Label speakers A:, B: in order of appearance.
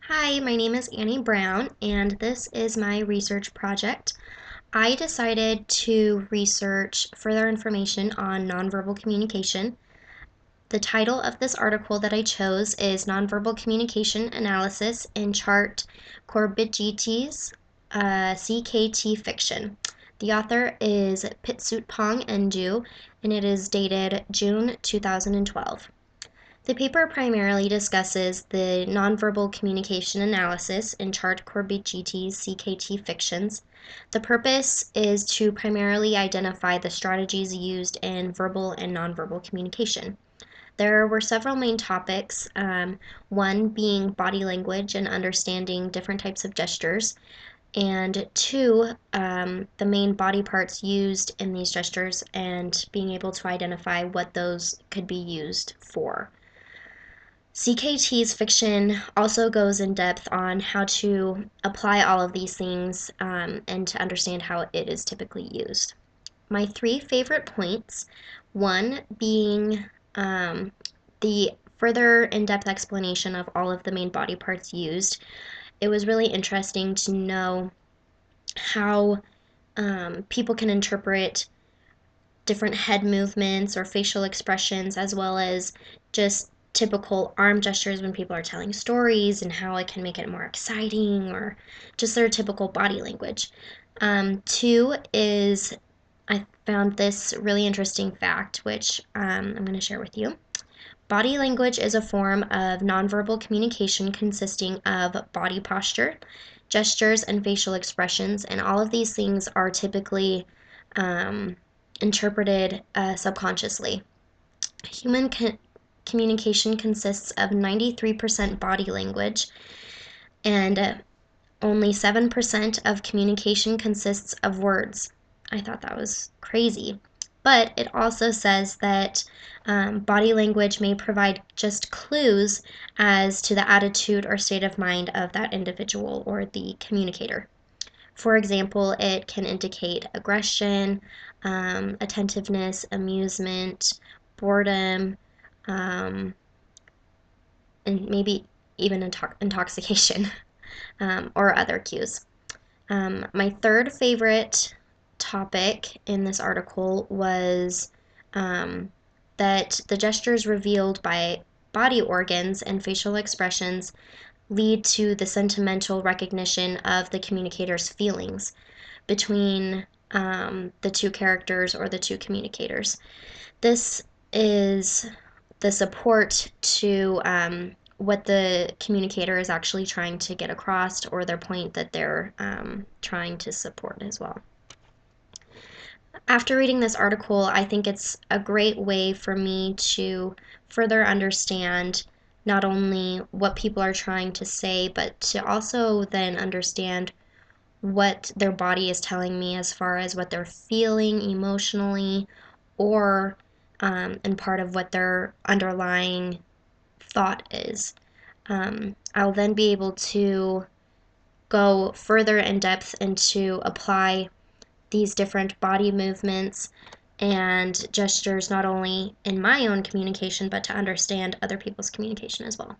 A: Hi, my name is Annie Brown, and this is my research project. I decided to research further information on nonverbal communication. The title of this article that I chose is Nonverbal Communication Analysis in Chart Corbett-Gitti's CKT Fiction. The author is Pitsutpong Enju, and it is dated June 2012. The paper primarily discusses the nonverbal communication analysis in Chart Corbett-Gitti's CKT fictions. The purpose is to primarily identify the strategies used in verbal and nonverbal communication. There were several main topics, one being body language and understanding different types of gestures, and two, the main body parts used in these gestures and being able to identify what those could be used for. CKT's fiction also goes in depth on how to apply all of these things and to understand how it is typically used. My three favorite points, one being the further in-depth explanation of all of the main body parts used. It was really interesting to know how people can interpret different head movements or facial expressions, as well as just typical arm gestures when people are telling stories and how it can make it more exciting, or just their typical body language. Two is I found this really interesting fact, which I'm going to share with you. Body language is a form of nonverbal communication consisting of body posture, gestures, and facial expressions, and all of these things are typically interpreted subconsciously. Human communication consists of 93% body language, and only 7% of communication consists of words. I thought that was crazy. But it also says that body language may provide just clues as to the attitude or state of mind of that individual or the communicator. For example, it can indicate aggression, attentiveness, amusement, boredom, and maybe even intoxication or other cues. My third favorite topic in this article was that the gestures revealed by body organs and facial expressions lead to the sentimental recognition of the communicator's feelings between the two characters or the two communicators. This is the support to what the communicator is actually trying to get across, or their point that they're trying to support as well. After reading this article, I think it's a great way for me to further understand not only what people are trying to say, but to also then understand what their body is telling me as far as what they're feeling emotionally, or and part of what their underlying thought is. I'll then be able to go further in depth and to apply these different body movements and gestures not only in my own communication, but to understand other people's communication as well.